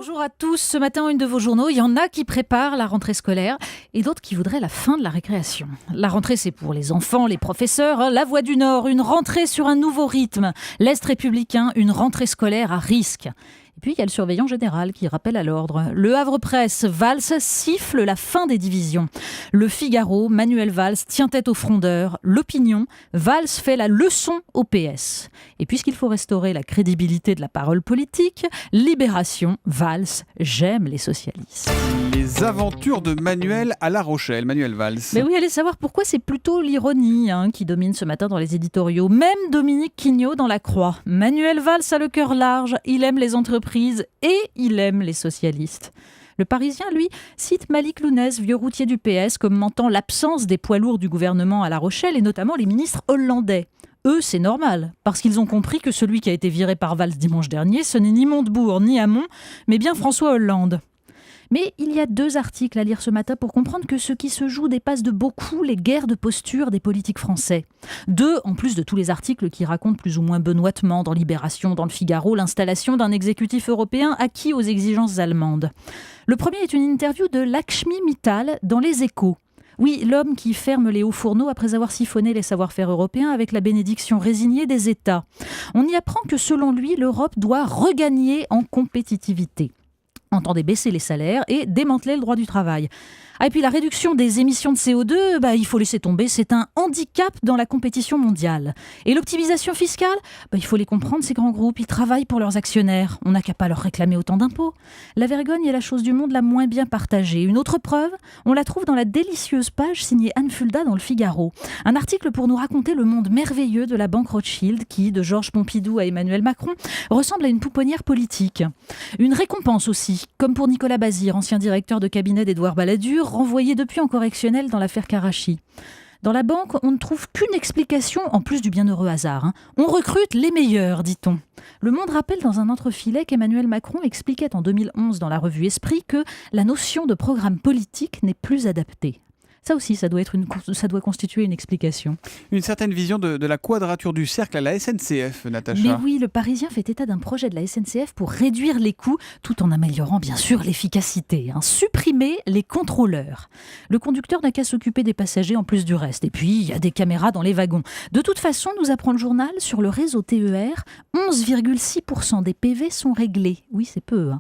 Bonjour à tous. Ce matin, une de vos journaux, il y en a qui préparent la rentrée scolaire et d'autres qui voudraient la fin de la récréation. La rentrée, c'est pour les enfants, les professeurs. La Voix du Nord, une rentrée sur un nouveau rythme. L'Est républicain, une rentrée scolaire à risque. Et puis, il y a le surveillant général qui rappelle à l'ordre. Le Havre-Presse, Valls siffle la fin des divisions. Le Figaro, Manuel Valls tient tête aux frondeurs. L'Opinion, Valls fait la leçon au PS. Et puisqu'il faut restaurer la crédibilité de la parole politique, Libération, Valls, j'aime les socialistes. Les aventures de Manuel à La Rochelle, Manuel Valls. Mais oui, allez savoir pourquoi c'est plutôt l'ironie qui domine ce matin dans les éditoriaux. Même Dominique Quignot dans La Croix. Manuel Valls a le cœur large, il aime les entreprises et il aime les socialistes. Le Parisien, lui, cite Malik Lounès, vieux routier du PS, commentant l'absence des poids lourds du gouvernement à La Rochelle et notamment les ministres hollandais. Eux, c'est normal, parce qu'ils ont compris que celui qui a été viré par Valls dimanche dernier, ce n'est ni Montebourg ni Hamon, mais bien François Hollande. Mais il y a 2 articles à lire ce matin pour comprendre que ce qui se joue dépasse de beaucoup les guerres de posture des politiques français. 2, en plus de tous les articles qui racontent plus ou moins benoîtement dans Libération, dans le Figaro, l'installation d'un exécutif européen acquis aux exigences allemandes. Le premier est une interview de Lakshmi Mittal dans Les Échos. Oui, l'homme qui ferme les hauts fourneaux après avoir siphonné les savoir-faire européens avec la bénédiction résignée des États. On y apprend que selon lui, l'Europe doit regagner en compétitivité. Entendez baisser les salaires et démanteler le droit du travail. Et puis la réduction des émissions de CO2, il faut laisser tomber, c'est un handicap dans la compétition mondiale. Et l'optimisation fiscale, il faut les comprendre, ces grands groupes, ils travaillent pour leurs actionnaires. On n'a qu'à pas leur réclamer autant d'impôts. La vergogne est la chose du monde la moins bien partagée. Une autre preuve, on la trouve dans la délicieuse page signée Anne Fulda dans le Figaro. Un article pour nous raconter le monde merveilleux de la banque Rothschild qui, de Georges Pompidou à Emmanuel Macron, ressemble à une pouponnière politique. Une récompense aussi, comme pour Nicolas Bazir, ancien directeur de cabinet d'Édouard Balladur, renvoyé depuis en correctionnel dans l'affaire Karachi. Dans la banque, on ne trouve qu'une explication en plus du bienheureux hasard. On recrute les meilleurs, dit-on. Le Monde rappelle dans un entrefilet qu'Emmanuel Macron expliquait en 2011 dans la revue Esprit que la notion de programme politique n'est plus adaptée. Ça aussi, ça doit constituer une explication. Une certaine vision de la quadrature du cercle à la SNCF, Natacha. Mais oui, le Parisien fait état d'un projet de la SNCF pour réduire les coûts, tout en améliorant bien sûr l'efficacité. Supprimer les contrôleurs. Le conducteur n'a qu'à s'occuper des passagers en plus du reste. Et puis, il y a des caméras dans les wagons. De toute façon, nous apprend le journal, sur le réseau TER, 11,6% des PV sont réglés. Oui, c'est peu.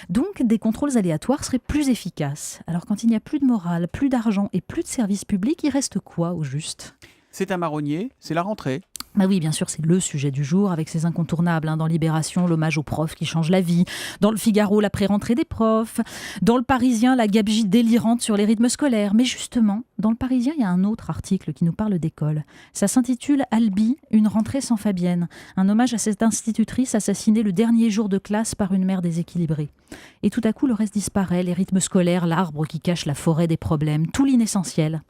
Donc, des contrôles aléatoires seraient plus efficaces. Alors, quand il n'y a plus de morale, plus d'argent et plus de services publics, il reste quoi au juste ? C'est un marronnier, c'est la rentrée. Oui, bien sûr, c'est le sujet du jour avec ses incontournables. Dans Libération, l'hommage aux profs qui change la vie. Dans le Figaro, la pré-rentrée des profs. Dans le Parisien, la gabegie délirante sur les rythmes scolaires. Mais justement, dans le Parisien, il y a un autre article qui nous parle d'école. Ça s'intitule « Albi, une rentrée sans Fabienne ». Un hommage à cette institutrice assassinée le dernier jour de classe par une mère déséquilibrée. Et tout à coup, le reste disparaît. Les rythmes scolaires, l'arbre qui cache la forêt des problèmes. Tout l'inessentiel.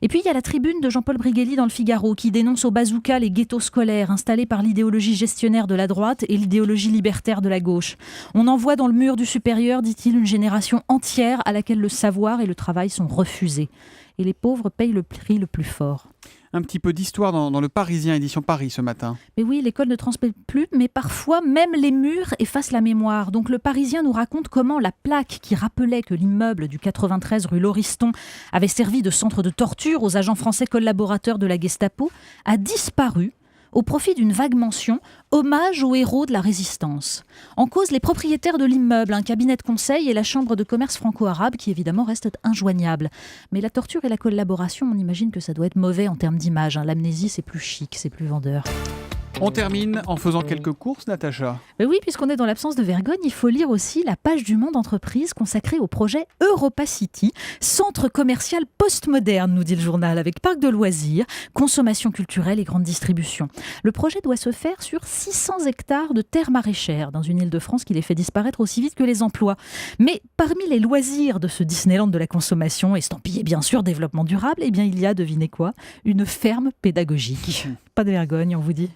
Et puis, il y a la tribune de Jean-Paul Brigelli dans le Figaro qui dénonce au bazooka les ghettos scolaires installés par l'idéologie gestionnaire de la droite et l'idéologie libertaire de la gauche. On envoie dans le mur du supérieur, dit-il, une génération entière à laquelle le savoir et le travail sont refusés. Et les pauvres payent le prix le plus fort. Un petit peu d'histoire dans le Parisien, édition Paris ce matin. Mais oui, l'école ne transmet plus, mais parfois même les murs effacent la mémoire. Donc le Parisien nous raconte comment la plaque qui rappelait que l'immeuble du 93 rue Lauriston avait servi de centre de torture aux agents français collaborateurs de la Gestapo a disparu au profit d'une vague mention « Hommage aux héros de la résistance ». En cause, les propriétaires de l'immeuble, un cabinet de conseil et la chambre de commerce franco-arabe qui évidemment restent injoignables. Mais la torture et la collaboration, on imagine que ça doit être mauvais en termes d'image. L'amnésie, c'est plus chic, c'est plus vendeur. On termine en faisant quelques courses, Natacha. Mais oui, puisqu'on est dans l'absence de vergogne, il faut lire aussi la page du Monde Entreprise consacrée au projet Europa City, centre commercial postmoderne, nous dit le journal, avec parc de loisirs, consommation culturelle et grande distribution. Le projet doit se faire sur 600 hectares de terres maraîchères, dans une Île-de-France qui les fait disparaître aussi vite que les emplois. Mais parmi les loisirs de ce Disneyland de la consommation, estampillé bien sûr développement durable, il y a, devinez quoi, une ferme pédagogique. Pas de vergogne, on vous dit.